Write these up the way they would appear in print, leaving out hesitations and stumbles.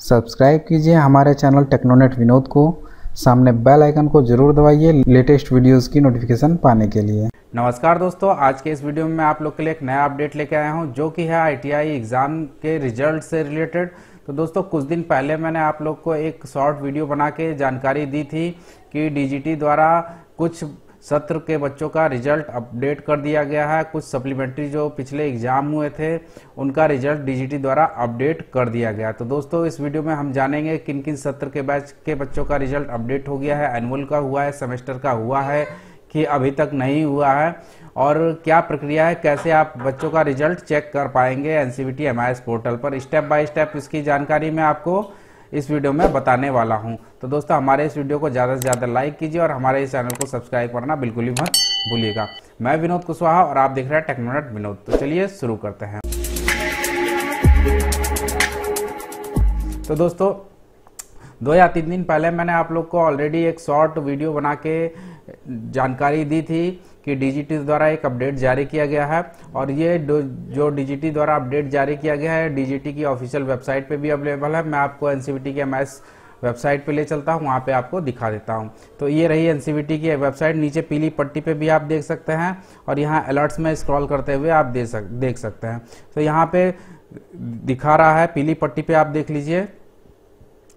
Subscribe कीजिए हमारे channel टेक्नोनेट Vinod को। सामने बेल आइकन को जरूर दबाइए लेटेस्ट वीडियोस की नोटिफिकेशन पाने के लिए। नमस्कार दोस्तों, आज के इस वीडियो में मैं आप लोग के लिए एक नया अपडेट लेके आया हूं जो कि है आईटीआई एग्ज़ाम के रिजल्ट से रिलेटेड। तो दोस्तों, कुछ दिन पहले मैंने आप लोग को एक शॉर्ट वीडियो बना के जानकारी दी थी कि डीजीटी द्वारा कुछ सत्र के बच्चों का रिजल्ट अपडेट कर दिया गया है। कुछ सप्लीमेंट्री जो पिछले एग्जाम हुए थे उनका रिजल्ट डीजीटी द्वारा अपडेट कर दिया गया। तो दोस्तों, इस वीडियो में हम जानेंगे किन किन सत्र के बैच के बच्चों का रिजल्ट अपडेट हो गया है, एनुअल का हुआ है, सेमेस्टर का हुआ है कि अभी तक नहीं हुआ है, और क्या प्रक्रिया है, कैसे आप बच्चों का रिजल्ट चेक कर पाएंगे एनसीवीटी एमआईएस पोर्टल पर। स्टेप बाय स्टेप इसकी जानकारी मैं आपको इस वीडियो में बताने वाला हूं। तो दोस्तों, हमारे इस वीडियो को ज़्यादा से ज़्यादा लाइक कीजिए और हमारे इस चैनल को सब्सक्राइब करना बिल्कुल भी मत भूलिएगा। मैं विनोद कुशवाहा और आप देख रहे हैं टेक्नोनेट विनोद। तो चलिए शुरू करते हैं। तो दोस्तों, 2 या 3 दिन पहले मैंने आप लोग को ऑलरेडी एक शॉर्ट वीडियो बना के जानकारी दी थी कि डीजीटी द्वारा एक अपडेट जारी किया गया है, और ये जो डीजीटी द्वारा अपडेट जारी किया गया है डीजीटी की ऑफिशियल वेबसाइट पे भी अवेलेबल है। मैं आपको एनसीवीटी के एमआईएस वेबसाइट पे ले चलता हूँ, वहाँ पे आपको दिखा देता हूँ। तो ये रही एनसीवीटी की वेबसाइट। नीचे पीली पट्टी पे भी आप देख सकते हैं, और यहाँ अलर्ट्स में स्क्रॉल करते हुए आप देख सकते हैं। तो यहाँ पे दिखा रहा है पीली पट्टी पे, आप देख लीजिए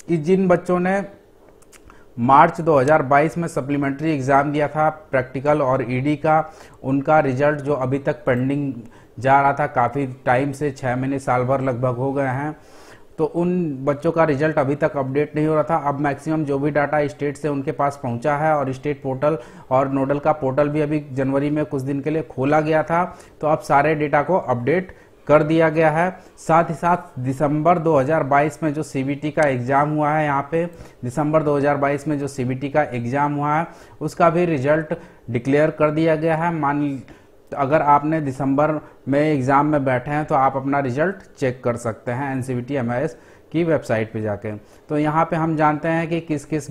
कि जिन बच्चों ने मार्च 2022 में सप्लीमेंट्री एग्जाम दिया था प्रैक्टिकल और ईडी का, उनका रिजल्ट जो अभी तक पेंडिंग जा रहा था काफ़ी टाइम से, 6 महीने साल भर लगभग हो गए हैं, तो उन बच्चों का रिजल्ट अभी तक अपडेट नहीं हो रहा था। अब मैक्सिमम जो भी डाटा स्टेट से उनके पास पहुंचा है, और स्टेट पोर्टल और नोडल का पोर्टल भी अभी जनवरी में कुछ दिन के लिए खोला गया था, तो अब सारे डेटा को अपडेट कर दिया गया है। साथ ही साथ दिसंबर 2022 में जो सीबीटी का एग्ज़ाम हुआ है, यहाँ पे दिसंबर 2022 में जो सीबीटी का एग्ज़ाम हुआ है उसका भी रिजल्ट डिक्लेयर कर दिया गया है। अगर आपने दिसंबर में एग्ज़ाम में बैठे हैं तो आप अपना रिजल्ट चेक कर सकते हैं एनसीवीटी एमआईएस की वेबसाइट पे जाके। तो यहाँ पे हम जानते हैं कि किस किस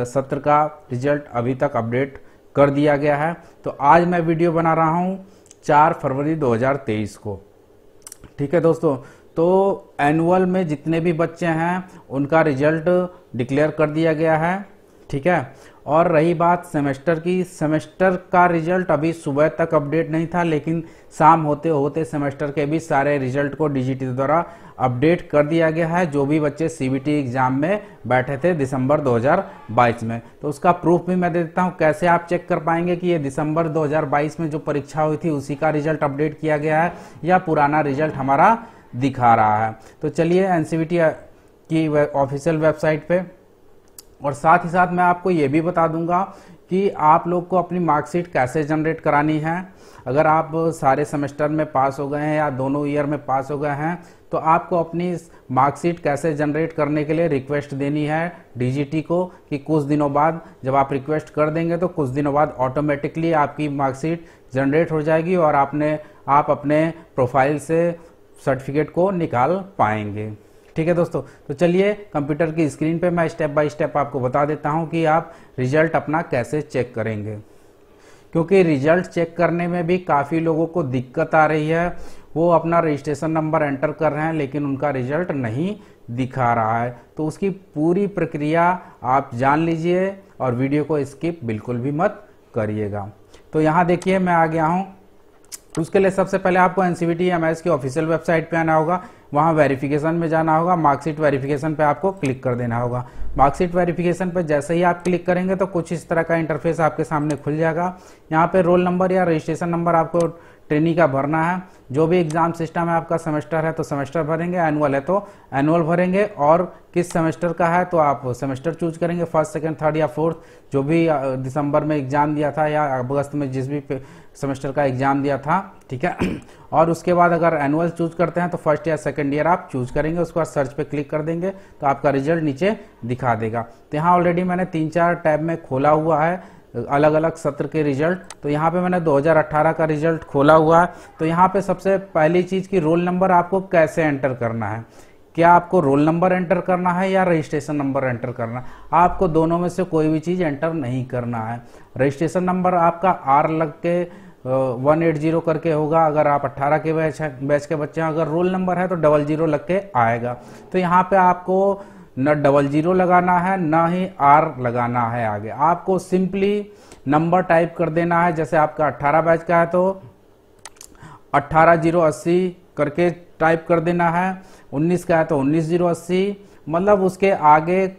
सत्र का रिजल्ट अभी तक अपडेट कर दिया गया है। तो आज मैं वीडियो बना रहा हूँ 4 फरवरी 2023 को। ठीक है दोस्तों, तो एनुअल में जितने भी बच्चे हैं उनका रिजल्ट डिक्लेयर कर दिया गया है। ठीक है, और रही बात सेमेस्टर की, सेमेस्टर का रिजल्ट अभी सुबह तक अपडेट नहीं था, लेकिन शाम होते होते सेमेस्टर के भी सारे रिजल्ट को डीजीटी द्वारा अपडेट कर दिया गया है, जो भी बच्चे सीबीटी एग्जाम में बैठे थे दिसंबर 2022 में। तो उसका प्रूफ भी मैं दे देता हूं, कैसे आप चेक कर पाएंगे कि ये दिसंबर 2022 में जो परीक्षा हुई थी उसी का रिजल्ट अपडेट किया गया है या पुराना रिजल्ट हमारा दिखा रहा है। तो चलिए एनसीवीटी की ऑफिशियल वेबसाइट पे, और साथ ही साथ मैं आपको ये भी बता दूंगा कि आप लोग को अपनी मार्कशीट कैसे जनरेट करानी है। अगर आप सारे सेमेस्टर में पास हो गए हैं या दोनों ईयर में पास हो गए हैं, तो आपको अपनी मार्कशीट कैसे जनरेट करने के लिए रिक्वेस्ट देनी है डीजीटी को, कि कुछ दिनों बाद जब आप रिक्वेस्ट कर देंगे तो कुछ दिनों बाद ऑटोमेटिकली आपकी मार्कशीट जनरेट हो जाएगी और आप अपने प्रोफाइल से सर्टिफिकेट को निकाल पाएंगे। ठीक है दोस्तों, तो चलिए कंप्यूटर की स्क्रीन पे मैं स्टेप बाय स्टेप आपको बता देता हूं कि आप रिजल्ट अपना कैसे चेक करेंगे, क्योंकि रिजल्ट चेक करने में भी काफ़ी लोगों को दिक्कत आ रही है। वो अपना रजिस्ट्रेशन नंबर एंटर कर रहे हैं लेकिन उनका रिजल्ट नहीं दिखा रहा है। तो उसकी पूरी प्रक्रिया आप जान लीजिए और वीडियो को स्किप बिल्कुल भी मत करिएगा। तो यहाँ देखिए मैं आ गया हूँ। उसके लिए सबसे पहले आपको एनसीवीटी एमआईएस की ऑफिशियल वेबसाइट पे आना होगा, वहाँ वेरिफिकेशन में जाना होगा, मार्कशीट वेरिफिकेशन पे आपको क्लिक कर देना होगा। मार्कशीट वेरिफिकेशन पे जैसे ही आप क्लिक करेंगे तो कुछ इस तरह का इंटरफेस आपके सामने खुल जाएगा। यहाँ पे रोल नंबर या रजिस्ट्रेशन नंबर आपको ट्रेनी का भरना है। जो भी एग्जाम सिस्टम है आपका, सेमेस्टर है तो सेमेस्टर भरेंगे, एनुअल है तो एनुअल भरेंगे, और किस सेमेस्टर का है तो आप सेमेस्टर चूज करेंगे, फर्स्ट, सेकंड, थर्ड या फोर्थ, जो भी दिसंबर में एग्जाम दिया था या अगस्त में जिस भी सेमेस्टर का एग्जाम दिया था। ठीक है, और उसके बाद अगर एनुअल चूज करते हैं तो फर्स्ट या सेकंड ईयर आप चूज करेंगे। उसके बाद सर्च पे क्लिक कर देंगे तो आपका रिजल्ट नीचे दिखा देगा। तो यहाँ ऑलरेडी मैंने 3-4 टैब में खोला हुआ है अलग अलग सत्र के रिजल्ट। तो यहाँ पे मैंने 2018 का रिजल्ट खोला हुआ है। तो यहाँ पे सबसे पहली चीज की रोल नंबर आपको कैसे एंटर करना है। क्या आपको रोल नंबर एंटर करना है या रजिस्ट्रेशन नंबर एंटर करना है? आपको दोनों में से कोई भी चीज एंटर नहीं करना है। रजिस्ट्रेशन नंबर आपका आर लग के 180 करके होगा। अगर आप 18 के बैच के बच्चे हैं, अगर रोल नंबर है तो 00 लग के आएगा। तो यहाँ पे आपको न 00 लगाना है न ही R लगाना है आगे, आपको सिंपली नंबर टाइप कर देना है। जैसे आपका 18 बैच का है तो 18080 करके टाइप कर देना है, 19 का है तो 19080, मतलब उसके आगे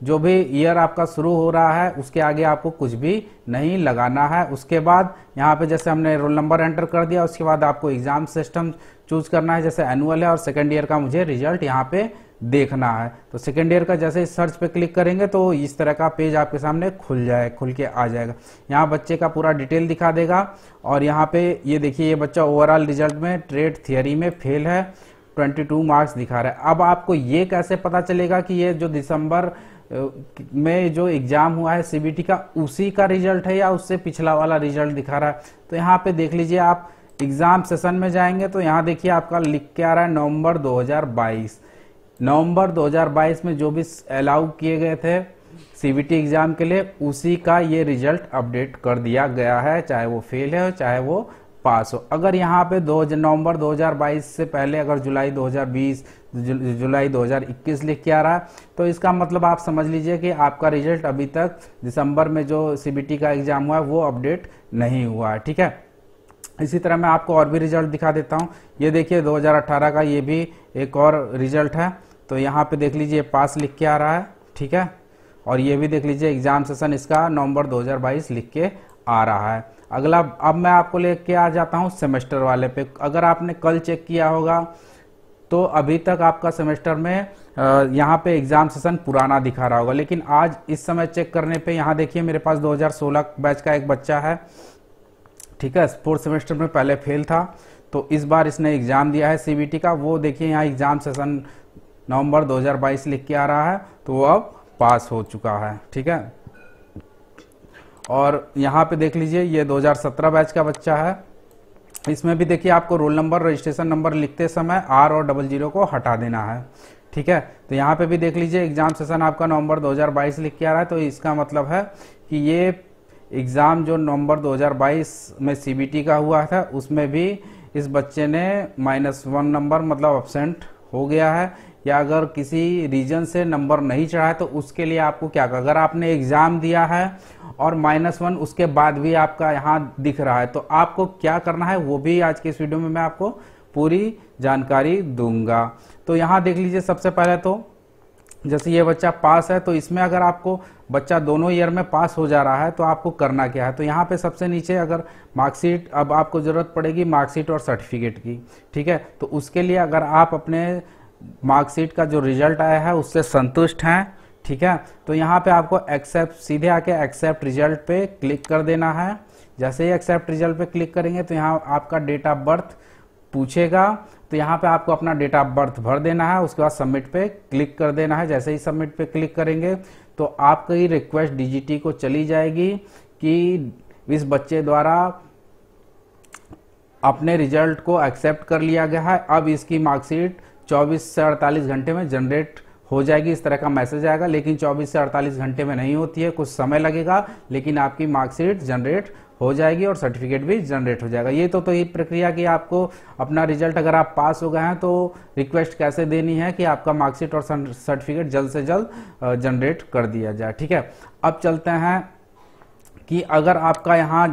जो भी ईयर आपका शुरू हो रहा है उसके आगे आपको कुछ भी नहीं लगाना है। उसके बाद यहाँ पे जैसे हमने रोल नंबर एंटर कर दिया, उसके बाद आपको एग्जाम सिस्टम चूज करना है, जैसे एनुअल है और सेकेंड ईयर का मुझे रिजल्ट यहाँ पे देखना है। तो सेकेंड ईयर का जैसे सर्च पे क्लिक करेंगे तो इस तरह का पेज आपके सामने खुल के आ जाएगा। यहाँ बच्चे का पूरा डिटेल दिखा देगा और यहाँ पे ये देखिए ये बच्चा ओवरऑल रिजल्ट में ट्रेड थियरी में फेल है, 22 मार्क्स दिखा रहा है। अब आपको ये कैसे पता चलेगा कि ये जो दिसंबर में जो एग्जाम हुआ है सीबीटी का उसी का रिजल्ट है या उससे पिछला वाला रिजल्ट दिखा रहा है? तो यहाँ पे देख लीजिए, आप एग्जाम सेशन में जाएंगे तो यहाँ देखिए आपका लिख के आ रहा है नवंबर 2022। नवंबर 2022 में जो भी अलाउ किए गए थे सीबीटी एग्जाम के लिए उसी का ये रिजल्ट अपडेट कर दिया गया है, चाहे वो फेल है चाहे वो पास हो। अगर यहाँ पे नवंबर 2022 से पहले अगर जुलाई 2020 जुलाई 2021 लिख के आ रहा है तो इसका मतलब आप समझ लीजिए कि आपका रिजल्ट अभी तक दिसंबर में जो सीबीटी का एग्जाम हुआ है वो अपडेट नहीं हुआ है। ठीक है, इसी तरह मैं आपको और भी रिजल्ट दिखा देता हूँ। ये देखिए 2018 का ये भी एक और रिजल्ट है, तो यहाँ पे देख लीजिए पास लिख के आ रहा है। ठीक है, और ये भी देख लीजिए एग्जाम सेशन इसका नवंबर 2022 लिख के आ रहा है। अगला अब मैं आपको लेके आ जाता हूँ सेमेस्टर वाले पे। अगर आपने कल चेक किया होगा तो अभी तक आपका सेमेस्टर में यहाँ पे एग्जाम सेशन पुराना दिखा रहा होगा, लेकिन आज इस समय चेक करने पे यहाँ देखिए मेरे पास 2016 बैच का एक बच्चा है। ठीक है, फोर्थ सेमेस्टर में पहले फेल था तो इस बार इसने एग्जाम दिया है सीबीटी का। वो देखिए यहाँ एग्जाम सेशन नवंबर 2022 लिख के आ रहा है, तो वो अब पास हो चुका है। ठीक है, और यहाँ पे देख लीजिए ये 2017 बैच का बच्चा है। इसमें भी देखिए आपको रोल नंबर रजिस्ट्रेशन नंबर लिखते समय R और 00 को हटा देना है। ठीक है, तो यहाँ पे भी देख लीजिए एग्जाम सेशन आपका नवंबर 2022 लिख के आ रहा है, तो इसका मतलब है कि ये एग्जाम जो नवंबर 2022 में सीबीटी का हुआ था उसमें भी इस बच्चे ने -1 नंबर मतलब अब्सेंट हो गया है, या अगर किसी रीजन से नंबर नहीं चढ़ा है तो उसके लिए आपको क्या, अगर आपने एग्जाम दिया है और -1 उसके बाद भी आपका यहाँ दिख रहा है तो आपको क्या करना है वो भी आज के इस वीडियो में मैं आपको पूरी जानकारी दूंगा। तो यहाँ देख लीजिए सबसे पहले तो जैसे ये बच्चा पास है, तो इसमें अगर आपको बच्चा दोनों ईयर में पास हो जा रहा है तो आपको करना क्या है, तो यहाँ पे सबसे नीचे अगर मार्कशीट, अब आपको जरूरत पड़ेगी मार्कशीट और सर्टिफिकेट की। ठीक है, तो उसके लिए अगर आप अपने मार्कशीट का जो रिजल्ट आया है उससे संतुष्ट हैं, ठीक है, तो यहाँ पे आपको एक्सेप्ट, सीधे आके एक्सेप्ट रिजल्ट पे क्लिक कर देना है। जैसे ही एक्सेप्ट रिजल्ट पे क्लिक करेंगे तो यहाँ आपका डेट ऑफ बर्थ पूछेगा, तो यहाँ पे आपको अपना डेट ऑफ बर्थ भर देना है। उसके बाद सबमिट पे क्लिक कर देना है। जैसे ही सबमिट पे क्लिक करेंगे तो आपकी रिक्वेस्ट डीजीटी को चली जाएगी कि इस बच्चे द्वारा अपने रिजल्ट को एक्सेप्ट कर लिया गया है, अब इसकी मार्कशीट 24 से 48 घंटे में जनरेट हो जाएगी। इस तरह का मैसेज आएगा, लेकिन 24 से 48 घंटे में नहीं होती है, कुछ समय लगेगा, लेकिन आपकी मार्कशीट जनरेट हो जाएगी और सर्टिफिकेट भी जनरेट हो जाएगा। ये तो ये प्रक्रिया कि आपको अपना रिजल्ट, अगर आप पास हो गए हैं तो रिक्वेस्ट कैसे देनी है कि आपका मार्कशीट और सर्टिफिकेट जल्द से जल्द जनरेट कर दिया जाए। ठीक है, अब चलते हैं कि अगर आपका यहाँ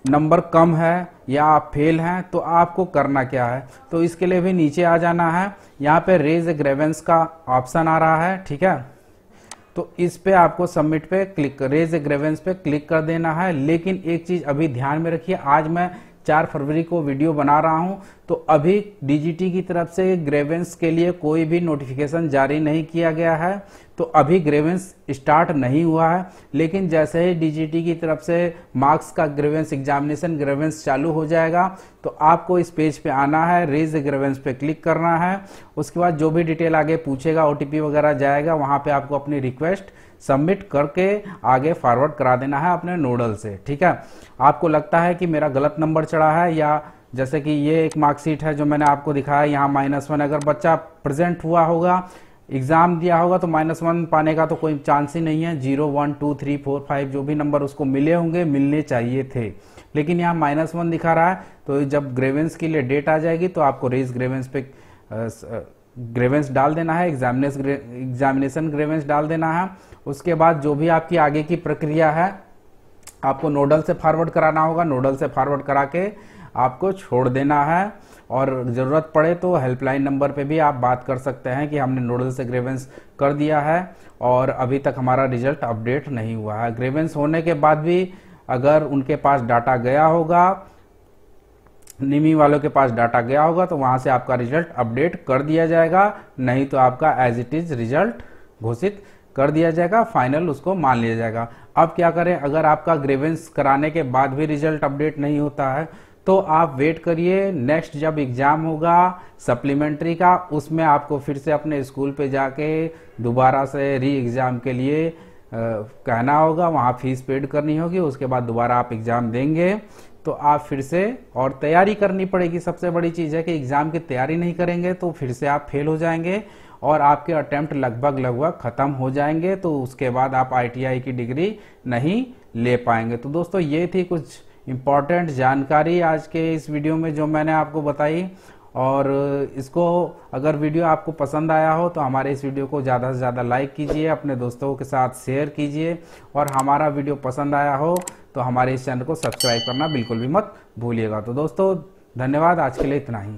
नंबर कम है या आप फेल हैं तो आपको करना क्या है। तो इसके लिए भी नीचे आ जाना है, यहाँ पे रेज ए ग्रेवेंस का ऑप्शन आ रहा है। ठीक है, तो इस पे आपको सबमिट पे क्लिक, रेज ए ग्रेवेंस पे क्लिक कर देना है। लेकिन एक चीज अभी ध्यान में रखिए, आज मैं 4 फरवरी को वीडियो बना रहा हूं तो अभी डीजीटी की तरफ से ग्रेवेंस के लिए कोई भी नोटिफिकेशन जारी नहीं किया गया है, तो अभी ग्रेवेंस स्टार्ट नहीं हुआ है। लेकिन जैसे ही डीजीटी की तरफ से मार्क्स का ग्रेवेंस एग्जामिनेशन ग्रेवेंस चालू हो जाएगा तो आपको इस पेज पे आना है, रेज ग्रेवेंस पे क्लिक करना है। उसके बाद जो भी डिटेल आगे पूछेगा, ओटीपी वगैरह जाएगा, वहां पे आपको अपनी रिक्वेस्ट सबमिट करके आगे फॉरवर्ड करा देना है अपने नोडल से। ठीक है, आपको लगता है कि मेरा गलत नंबर चढ़ा है, या जैसे कि ये एक मार्कशीट है जो मैंने आपको दिखाया यहाँ -1, अगर बच्चा प्रेजेंट हुआ होगा एग्जाम दिया होगा तो -1 पाने का तो कोई चांस ही नहीं है। 0, 1, 2, 3, 4, 5 जो भी नंबर उसको मिले होंगे, मिलने चाहिए थे, लेकिन यहाँ -1 दिखा रहा है। तो जब ग्रेवेंस के लिए डेट आ जाएगी तो आपको रेज ग्रेवेंस पे ग्रेवेंस डाल देना है, एग्जामिनेशन ग्रेवेंस डाल देना है। उसके बाद जो भी आपकी आगे की प्रक्रिया है आपको नोडल से फॉरवर्ड कराना होगा, नोडल से फॉरवर्ड करा के आपको छोड़ देना है। और ज़रूरत पड़े तो हेल्पलाइन नंबर पे भी आप बात कर सकते हैं कि हमने नोडल से ग्रेवेंस कर दिया है और अभी तक हमारा रिजल्ट अपडेट नहीं हुआ है। ग्रेवेंस होने के बाद भी अगर उनके पास डाटा गया होगा, निमी वालों के पास डाटा गया होगा, तो वहां से आपका रिजल्ट अपडेट कर दिया जाएगा, नहीं तो आपका एज इट इज रिजल्ट घोषित कर दिया जाएगा, फाइनल उसको मान लिया जाएगा। अब क्या करें, अगर आपका ग्रेवेंस कराने के बाद भी रिजल्ट अपडेट नहीं होता है तो आप वेट करिए, नेक्स्ट जब एग्जाम होगा सप्लीमेंट्री का, उसमें आपको फिर से अपने स्कूल पे जाके दोबारा से री एग्जाम के लिए कहना होगा, वहाँ फीस पेड करनी होगी, उसके बाद दोबारा आप एग्जाम देंगे तो आप फिर से और तैयारी करनी पड़ेगी। सबसे बड़ी चीज़ है कि एग्जाम की तैयारी नहीं करेंगे तो फिर से आप फेल हो जाएंगे और आपके अटेम्प्ट लगभग ख़त्म हो जाएंगे, तो उसके बाद आप ITI की डिग्री नहीं ले पाएंगे। तो दोस्तों ये थी कुछ इम्पॉर्टेंट जानकारी आज के इस वीडियो में जो मैंने आपको बताई, और इसको अगर वीडियो आपको पसंद आया हो तो हमारे इस वीडियो को ज़्यादा से ज़्यादा लाइक कीजिए, अपने दोस्तों के साथ शेयर कीजिए, और हमारा वीडियो पसंद आया हो तो हमारे इस चैनल को सब्सक्राइब करना बिल्कुल भी मत भूलिएगा। तो दोस्तों धन्यवाद, आज के लिए इतना ही।